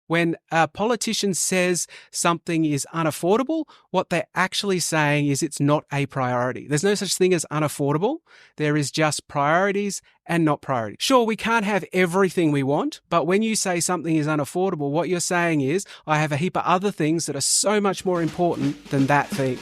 When a politician says something is unaffordable, what they're actually saying is it's not a priority. There's no such thing as unaffordable. There is just priorities and not priorities. Sure, we can't have everything we want, but when you say something is unaffordable, what you're saying is, I have a heap of other things that are so much more important than that thing.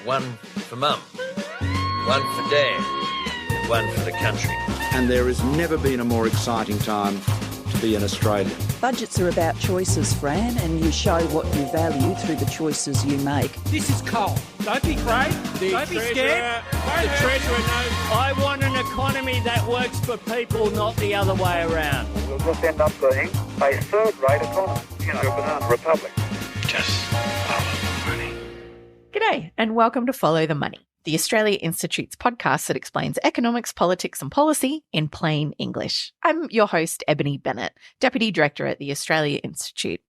One for mum, one for dad, and one for the country. And there has never been a more exciting time to be an Australian. Budgets are about choices, Fran, and you show what you value through the choices you make. This is coal. Don't be afraid. Don't be scared. The Treasurer knows I want an economy that works for people, not the other way around. We'll just end up being a third-rate economy, a banana republic. Just follow the money. G'day, and welcome to Follow the Money, the Australia Institute's podcast that explains economics, politics and policy in plain English. I'm your host, Ebony Bennett, Deputy Director at the Australia Institute.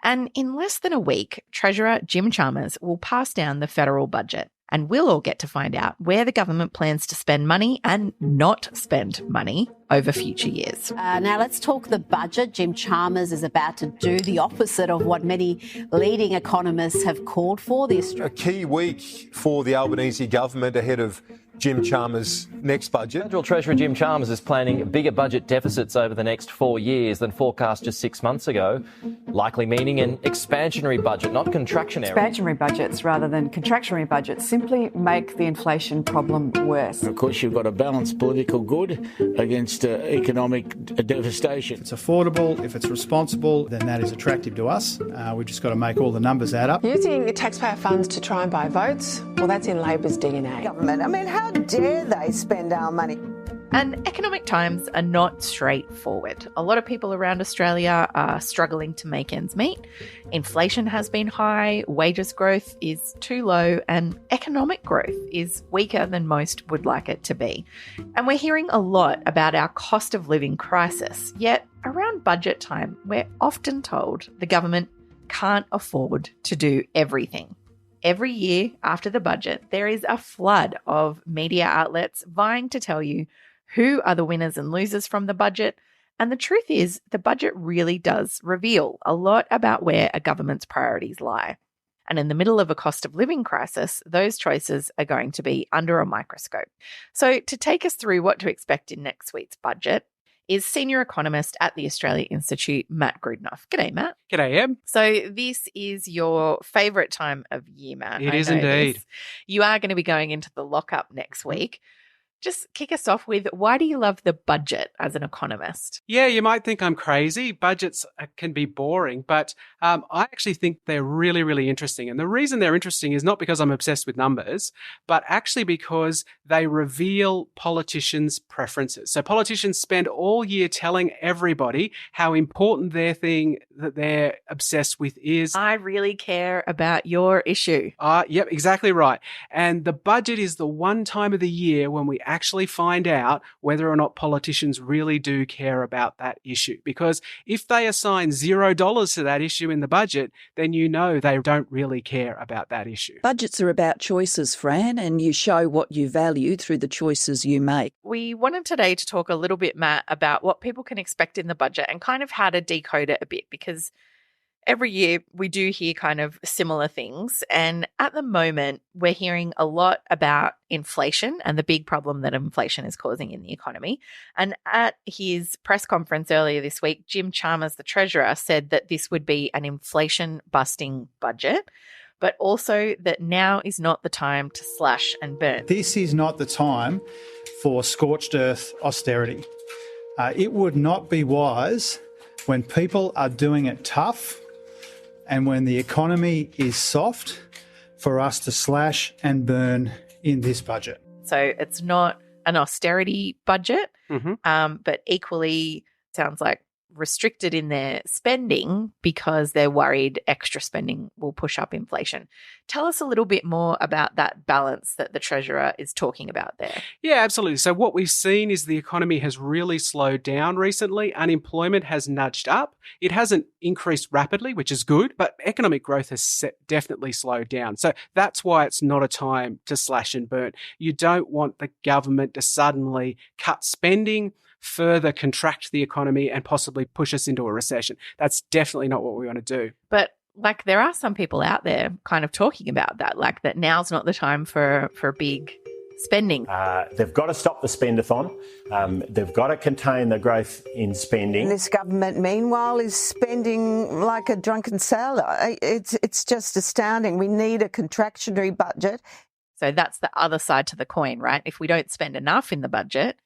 And in less than a week, Treasurer Jim Chalmers will pass down the federal budget. And we'll all get to find out where the government plans to spend money and not spend money over future years. Now let's talk the budget. Jim Chalmers is about to do the opposite of what many leading economists have called for. A key week for the Albanese government ahead of Jim Chalmers' next budget. Federal Treasurer Jim Chalmers is planning bigger budget deficits over the next 4 years than forecast just 6 months ago, likely meaning an expansionary budget, not contractionary. Expansionary budgets rather than contractionary budgets simply make the inflation problem worse. Of course, you've got a balanced political good against economic devastation. If it's affordable, if it's responsible, then that is attractive to us. We've just got to make all the numbers add up. Using taxpayer funds to try and buy votes, well, that's in Labor's DNA. Government, I mean, how dare they spend our money? And economic times are not straightforward. A lot of people around Australia are struggling to make ends meet. Inflation has been high, wages growth is too low, and economic growth is weaker than most would like it to be. And we're hearing a lot about our cost of living crisis, yet around budget time, we're often told the government can't afford to do everything. Every year after the budget, there is a flood of media outlets vying to tell you who are the winners and losers from the budget. And the truth is, the budget really does reveal a lot about where a government's priorities lie. And in the middle of a cost of living crisis, those choices are going to be under a microscope. So to take us through what to expect in next week's budget is senior economist at the Australia Institute, Matt Grudnoff. G'day, Matt. G'day, Eb. So this is your favourite time of year, Matt. It is indeed. You are going to be going into the lockup next week. Just kick us off with, why do you love the budget as an economist? Yeah, you might think I'm crazy. Budgets can be boring, but I actually think they're really, really interesting. And the reason they're interesting is not because I'm obsessed with numbers, but actually because they reveal politicians' preferences. So politicians spend all year telling everybody how important their thing that they're obsessed with is. I really care about your issue. Yep, exactly right. And the budget is the one time of the year when we actually find out whether or not politicians really do care about that issue. Because if they assign $0 to that issue in the budget, then you know they don't really care about that issue. Budgets are about choices, Fran, and you show what you value through the choices you make. We wanted today to talk a little bit, Matt, about what people can expect in the budget and kind of how to decode it a bit, because every year we do hear kind of similar things. And at the moment, we're hearing a lot about inflation and the big problem that inflation is causing in the economy. And at his press conference earlier this week, Jim Chalmers, the Treasurer, said that this would be an inflation-busting budget, but also that now is not the time to slash and burn. This is not the time for scorched earth austerity. It would not be wise when people are doing it tough and when the economy is soft for us to slash and burn in this budget. So it's not an austerity budget, but equally sounds like restricted in their spending because they're worried extra spending will push up inflation. Tell us a little bit more about that balance that the Treasurer is talking about there. Yeah, absolutely. So what we've seen is the economy has really slowed down recently. Unemployment has nudged up. It hasn't increased rapidly, which is good, but economic growth has definitely slowed down. So that's why it's not a time to slash and burn. You don't want the government to suddenly cut spending, further contract the economy and possibly push us into a recession. That's definitely not what we want to do. But like, there are some people out there kind of talking about that, like that now's not the time for big spending. They've got to stop the spend-a-thon. They've got to contain the growth in spending. And this government, meanwhile, is spending like a drunken sailor. It's just astounding. We need a contractionary budget. So that's the other side to the coin, right? If we don't spend enough in the budget,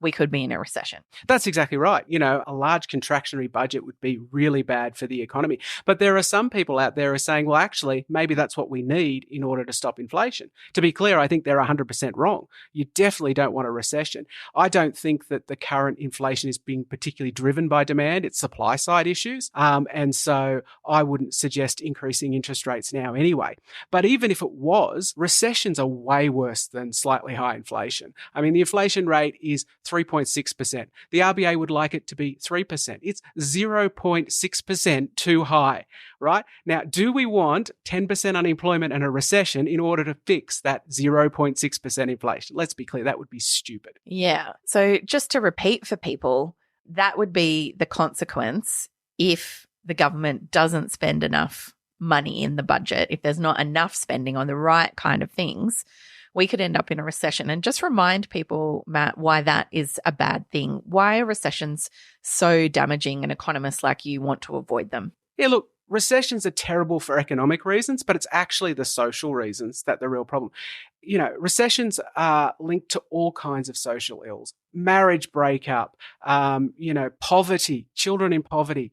we could be in a recession. That's exactly right. You know, a large contractionary budget would be really bad for the economy. But there are some people out there who are saying, well, actually, maybe that's what we need in order to stop inflation. To be clear, I think they're 100% wrong. You definitely don't want a recession. I don't think that the current inflation is being particularly driven by demand. It's supply side issues. And so I wouldn't suggest increasing interest rates now anyway. But even if it was, recessions are way worse than slightly high inflation. I mean, the inflation rate is 3.6%. The RBA would like it to be 3%. It's 0.6% too high, right? Now, do we want 10% unemployment and a recession in order to fix that 0.6% inflation? Let's be clear, that would be stupid. Yeah. So just to repeat for people, that would be the consequence if the government doesn't spend enough money in the budget, if there's not enough spending on the right kind of things, we could end up in a recession. And just remind people, Matt, why that is a bad thing. Why are recessions so damaging and economists like you want to avoid them? Yeah, look, recessions are terrible for economic reasons, but it's actually the social reasons that the real problem. You know, recessions are linked to all kinds of social ills, marriage breakup, poverty, children in poverty,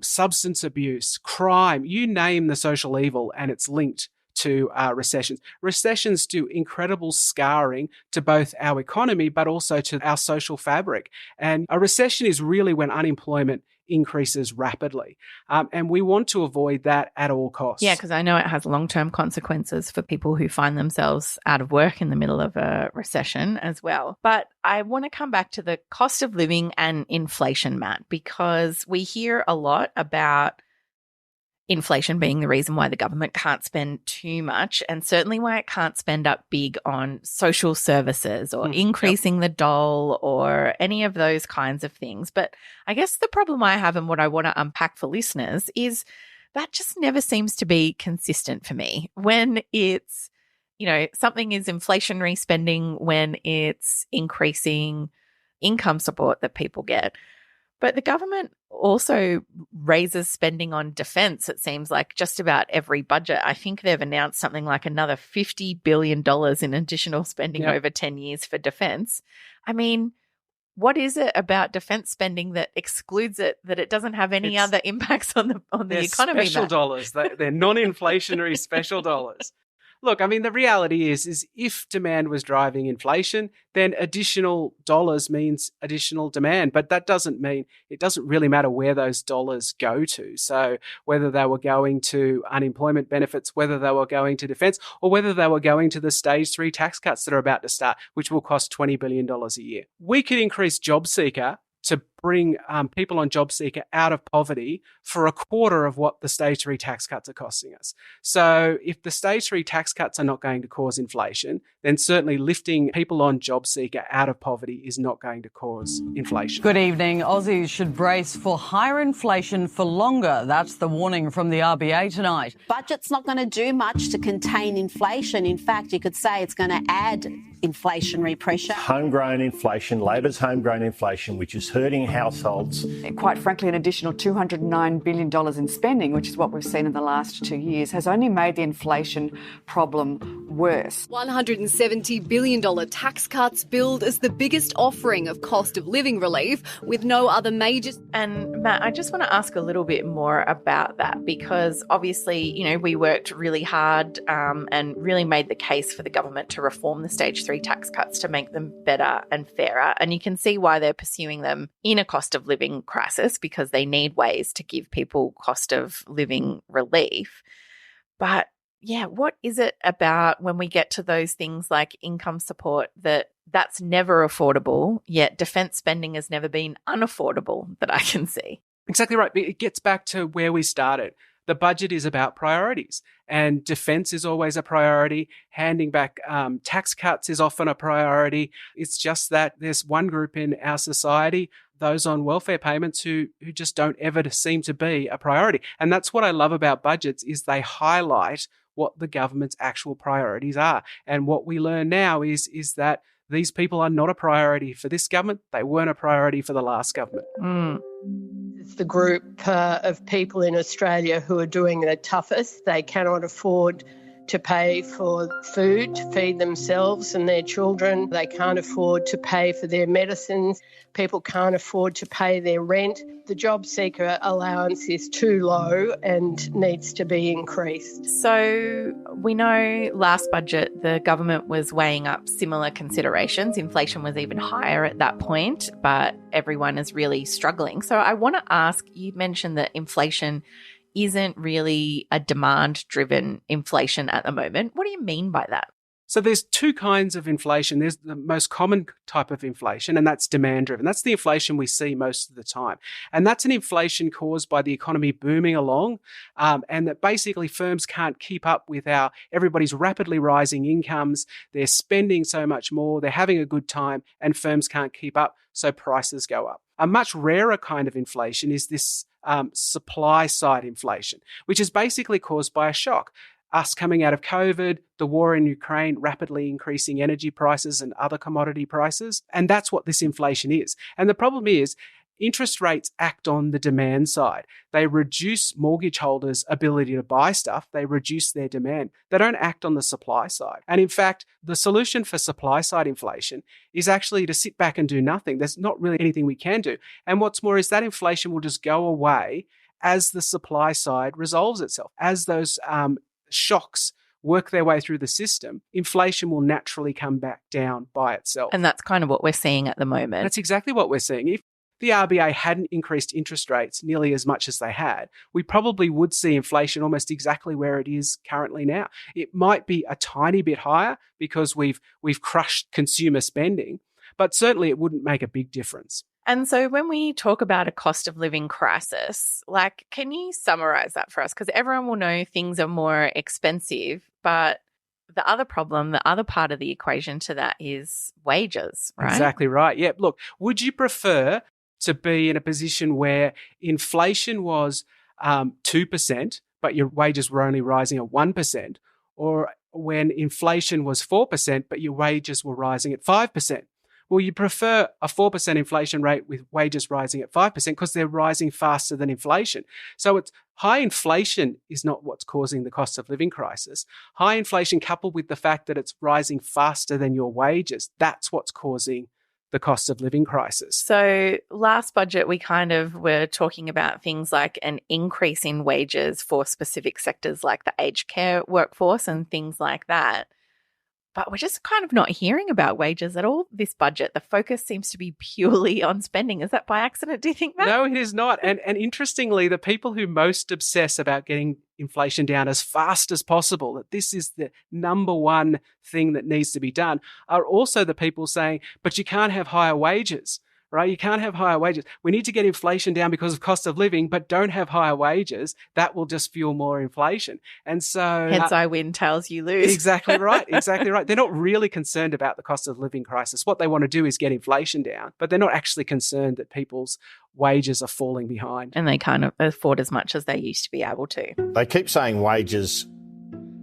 substance abuse, crime, you name the social evil and it's linked to recessions. Recessions do incredible scarring to both our economy, but also to our social fabric. And a recession is really when unemployment increases rapidly. And we want to avoid that at all costs. Yeah, because I know it has long-term consequences for people who find themselves out of work in the middle of a recession as well. But I want to come back to the cost of living and inflation, Matt, because we hear a lot about inflation being the reason why the government can't spend too much, and certainly why it can't spend up big on social services or increasing the dole or any of those kinds of things. But I guess the problem I have and what I want to unpack for listeners is that just never seems to be consistent for me. When it's, something is inflationary spending, when it's increasing income support that people get. But the government also raises spending on defence, it seems like, just about every budget. I think they've announced something like another $50 billion in additional spending over 10 years for defence. I mean, what is it about defence spending that excludes it, that it doesn't have any other impacts on the economy? Special dollars. They're non-inflationary special dollars. Look, I mean, the reality is if demand was driving inflation, then additional dollars means additional demand. But that doesn't mean, it doesn't really matter where those dollars go to. So whether they were going to unemployment benefits, whether they were going to defence, or whether they were going to the stage 3 tax cuts that are about to start, which will cost $20 billion a year. We could increase JobSeeker to bring people on JobSeeker out of poverty for a quarter of what the stage 3 tax cuts are costing us. So if the stage 3 tax cuts are not going to cause inflation, then certainly lifting people on JobSeeker out of poverty is not going to cause inflation. Good evening. Aussies should brace for higher inflation for longer. That's the warning from the RBA tonight. Budget's not going to do much to contain inflation. In fact, you could say it's going to add inflationary pressure. Homegrown inflation, Labor's homegrown inflation, which is hurting households. Quite frankly, an additional $209 billion in spending, which is what we've seen in the last 2 years, has only made the inflation problem worse. $170 billion tax cuts billed as the biggest offering of cost of living relief, with no other major... And Matt, I just want to ask a little bit more about that, because obviously, we worked really hard and really made the case for the government to reform the stage 3 tax cuts to make them better and fairer. And you can see why they're pursuing them in a cost of living crisis, because they need ways to give people cost of living relief. But yeah, what is it about when we get to those things like income support that's never affordable, yet defence spending has never been unaffordable that I can see? Exactly right. It gets back to where we started. The budget is about priorities, and defence is always a priority. Handing back tax cuts is often a priority. It's just that there's one group in our society, those on welfare payments, who just don't ever seem to be a priority. And that's what I love about budgets, is they highlight what the government's actual priorities are. And what we learn now is that these people are not a priority for this government. They weren't a priority for the last government. It's the group of people in Australia who are doing the toughest. They cannot afford to pay for food to feed themselves and their children. They can't afford to pay for their medicines. People can't afford to pay their rent. The job seeker allowance is too low and needs to be increased. So we know last budget the government was weighing up similar considerations. Inflation was even higher at that point, but everyone is really struggling. So I want to ask, you mentioned that inflation isn't really a demand-driven inflation at the moment. What do you mean by that? So there's two kinds of inflation. There's the most common type of inflation, and that's demand-driven. That's the inflation we see most of the time. And that's an inflation caused by the economy booming along, and that basically firms can't keep up with everybody's rapidly rising incomes. They're spending so much more, they're having a good time, and firms can't keep up, so prices go up. A much rarer kind of inflation is this supply-side inflation, which is basically caused by a shock. Us coming out of COVID, the war in Ukraine, rapidly increasing energy prices and other commodity prices. And that's what this inflation is. And the problem is, interest rates act on the demand side. They reduce mortgage holders' ability to buy stuff. They reduce their demand. They don't act on the supply side. And in fact, the solution for supply side inflation is actually to sit back and do nothing. There's not really anything we can do. And what's more is that inflation will just go away as the supply side resolves itself. As those shocks work their way through the system, inflation will naturally come back down by itself. And that's kind of what we're seeing at the moment. That's exactly what we're seeing. If the RBA hadn't increased interest rates nearly as much as they had, we probably would see inflation almost exactly where it is currently now. It might be a tiny bit higher because we've crushed consumer spending, but certainly it wouldn't make a big difference. And so when we talk about a cost of living crisis, can you summarize that for us? Because everyone will know things are more expensive, but the other problem, the other part of the equation to that is wages, right? Exactly right. Yeah. Look, would you prefer to be in a position where inflation was 2%, but your wages were only rising at 1%, or when inflation was 4%, but your wages were rising at 5%? Well, you prefer a 4% inflation rate with wages rising at 5% because they're rising faster than inflation. So it's high inflation is not what's causing the cost of living crisis. High inflation coupled with the fact that it's rising faster than your wages, that's what's causing the cost of living crisis. So last budget, we kind of were talking about things like an increase in wages for specific sectors like the aged care workforce and things like that. But we're just kind of not hearing about wages at all this budget. The focus seems to be purely on spending. Is that by accident, do you think, Matt? No, it is not. And interestingly, the people who most obsess about getting inflation down as fast as possible, that this is the number one thing that needs to be done, are also the people saying, but you can't have higher wages. Right? You can't have higher wages. We need to get inflation down because of cost of living, but don't have higher wages. That will just fuel more inflation. And so... Heads I win, tails you lose. Exactly right. Exactly right. They're not really concerned about the cost of living crisis. What they want to do is get inflation down, but they're not actually concerned that people's wages are falling behind. And they can't afford as much as they used to be able to. They keep saying wages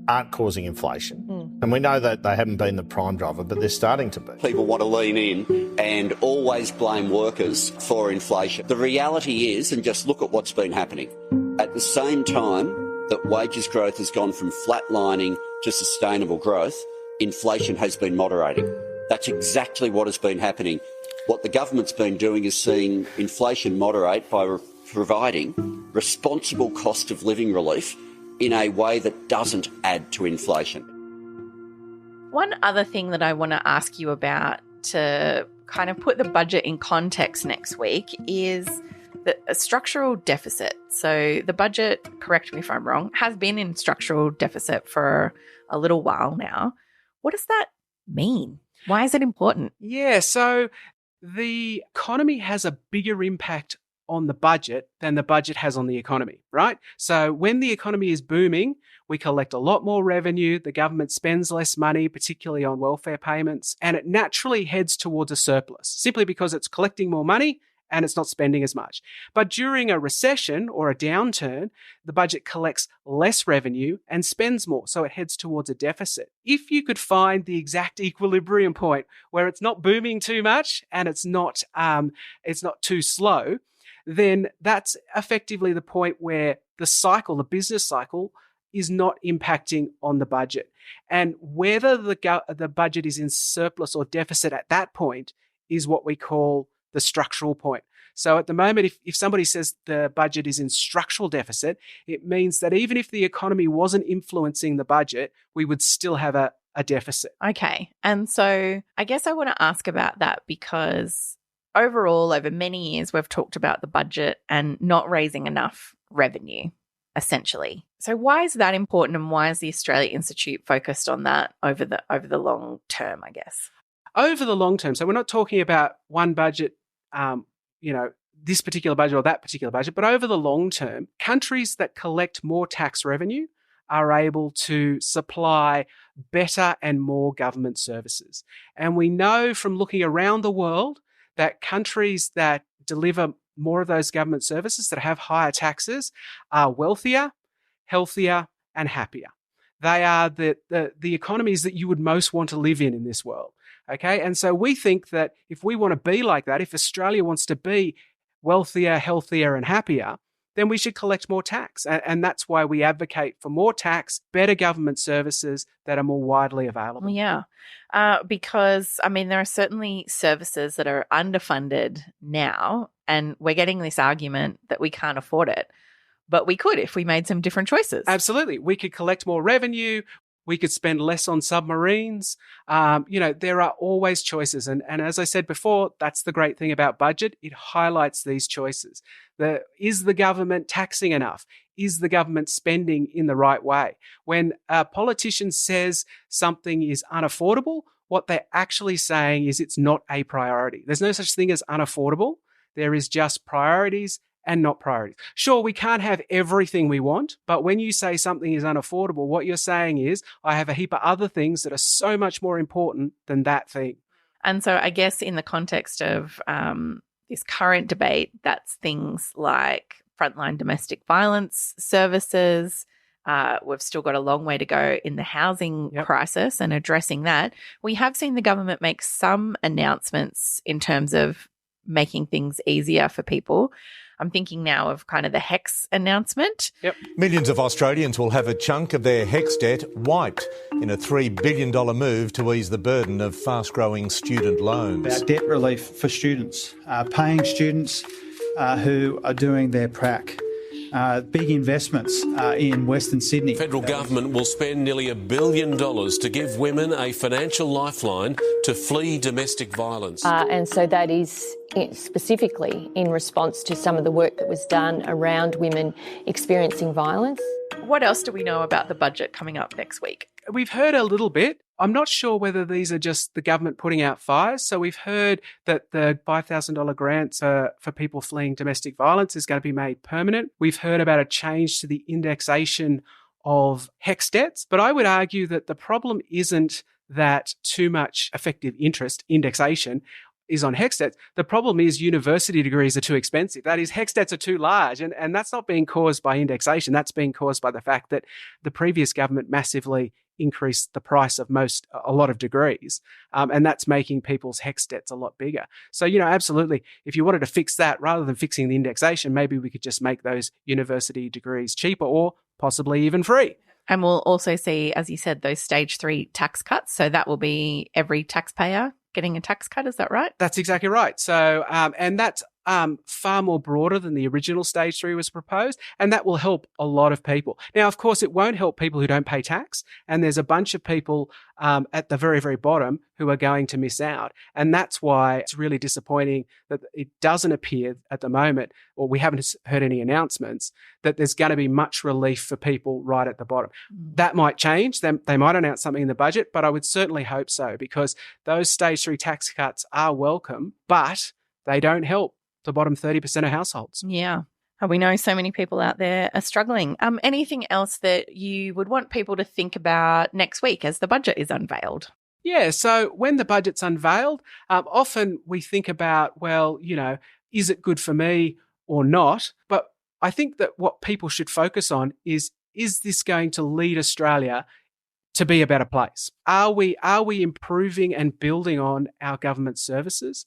aren't causing inflation. And we know that they haven't been the prime driver, but they're starting to be. People want to lean in and always blame workers for inflation. The reality is, and just look at what's been happening, at the same time that wages growth has gone from flatlining to sustainable growth, inflation has been moderating. That's exactly what has been happening. What the government's been doing is seeing inflation moderate by providing responsible cost of living relief in a way that doesn't add to inflation. One other thing that I want to ask you about to kind of put the budget in context next week is a structural deficit. So the budget, correct me if I'm wrong, has been in structural deficit for a little while now. What does that mean? Why is it important? Yeah, so the economy has a bigger impact on the budget than the budget has on the economy, right? So when the economy is booming, we collect a lot more revenue, the government spends less money, particularly on welfare payments, and it naturally heads towards a surplus, simply because it's collecting more money and it's not spending as much. But during a recession or a downturn, the budget collects less revenue and spends more, so it heads towards a deficit. If you could find the exact equilibrium point where it's not booming too much and it's not too slow, then that's effectively the point where the business cycle, is not impacting on the budget. And whether the budget is in surplus or deficit at that point is what we call the structural point. So at the moment, if somebody says the budget is in structural deficit, it means that even if the economy wasn't influencing the budget, we would still have a deficit. Okay. And so I guess I want to ask about that because overall, over many years, we've talked about the budget and not raising enough revenue, essentially. So why is that important, and why is the Australia Institute focused on that over the long term, I guess? Over the long term. So we're not talking about one budget, this particular budget or that particular budget, but over the long term, countries that collect more tax revenue are able to supply better and more government services. And we know from looking around the world that countries that deliver more of those government services, that have higher taxes, are wealthier, healthier, and happier. They are the economies that you would most want to live in this world. Okay. And so we think that if we want to be like that, if Australia wants to be wealthier, healthier, and happier, then we should collect more tax. And that's why we advocate for more tax, better government services that are more widely available. Yeah. Because, there are certainly services that are underfunded now, and we're getting this argument that we can't afford it. But we could if we made some different choices. Absolutely. We could collect more revenue. We could spend less on submarines. There are always choices. And as I said before, that's the great thing about budget. It highlights these choices. Is the government taxing enough? Is the government spending in the right way? When a politician says something is unaffordable, what they're actually saying is it's not a priority. There's no such thing as unaffordable. There is just priorities and not priorities. Sure, we can't have everything we want, but when you say something is unaffordable, what you're saying is I have a heap of other things that are so much more important than that thing. And so I guess in the context of this current debate, that's things like frontline domestic violence services. We've still got a long way to go in the housing crisis and addressing that. We have seen the government make some announcements in terms of making things easier for people. I'm thinking now of kind of the HECS announcement. Yep. Millions of Australians will have a chunk of their HECS debt wiped in a $3 billion move to ease the burden of fast-growing student loans. About debt relief for students, paying students who are doing their prac. Big investments in Western Sydney. Federal government will spend nearly $1 billion to give women a financial lifeline to flee domestic violence. And so that is specifically in response to some of the work that was done around women experiencing violence. What else do we know about the budget coming up next week? We've heard a little bit. I'm not sure whether these are just the government putting out fires. So we've heard that the $5,000 grants for people fleeing domestic violence is going to be made permanent. We've heard about a change to the indexation of HECS debts. But I would argue that the problem isn't that too much effective interest indexation is on HECS debts. The problem is university degrees are too expensive. That is, HECS debts are too large. And that's not being caused by indexation. That's being caused by the fact that the previous government massively increased the price of a lot of degrees. And that's making people's HECS debts a lot bigger. So, absolutely, if you wanted to fix that, rather than fixing the indexation, maybe we could just make those university degrees cheaper or possibly even free. And we'll also see, as you said, those stage 3 tax cuts. So that will be every taxpayer getting a tax cut. Is that right? That's exactly right. So, and that's far more broader than the original stage 3 was proposed, and that will help a lot of people. Now, of course, it won't help people who don't pay tax, and there's a bunch of people at the very, very bottom who are going to miss out. And that's why it's really disappointing that it doesn't appear at the moment, or we haven't heard any announcements, that there's going to be much relief for people right at the bottom. That might change. They might announce something in the budget, but I would certainly hope so, because those stage 3 tax cuts are welcome, but they don't help the bottom 30% of households. Yeah. We know so many people out there are struggling. Anything else that you would want people to think about next week as the budget is unveiled? Yeah, so when the budget's unveiled, often we think about, well, is it good for me or not? But I think that what people should focus on is this going to lead Australia to be a better place? Are we improving and building on our government services?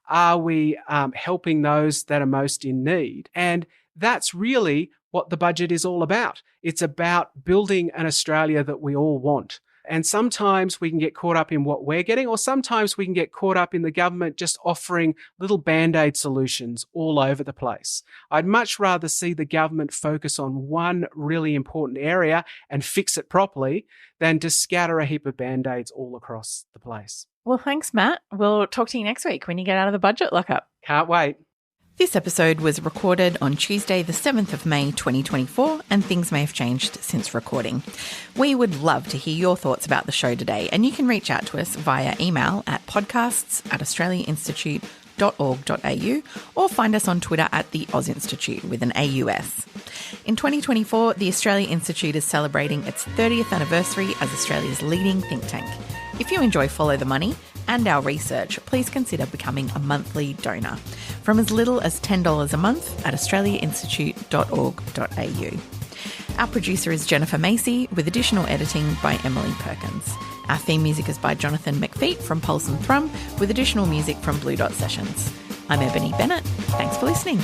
Are we helping those that are most in need? And that's really what the budget is all about. It's about building an Australia that we all want. And sometimes we can get caught up in what we're getting, or sometimes we can get caught up in the government just offering little Band-Aid solutions all over the place. I'd much rather see the government focus on one really important area and fix it properly than to scatter a heap of Band-Aids all across the place. Well, thanks, Matt. We'll talk to you next week when you get out of the budget lockup. Can't wait. This episode was recorded on Tuesday, the 7th of May, 2024, and things may have changed since recording. We would love to hear your thoughts about the show today, and you can reach out to us via email at podcasts@australiainstitute.org.au or find us on Twitter at the Oz Institute with an AUS. In 2024, the Australia Institute is celebrating its 30th anniversary as Australia's leading think tank. If you enjoy Follow the Money and our research, please consider becoming a monthly donor from as little as $10 a month at australiainstitute.org.au. Our producer is Jennifer Macy, with additional editing by Emily Perkins. Our theme music is by Jonathan McFeet from Pulse and Thrum, with additional music from Blue Dot Sessions. I'm Ebony Bennett. Thanks for listening.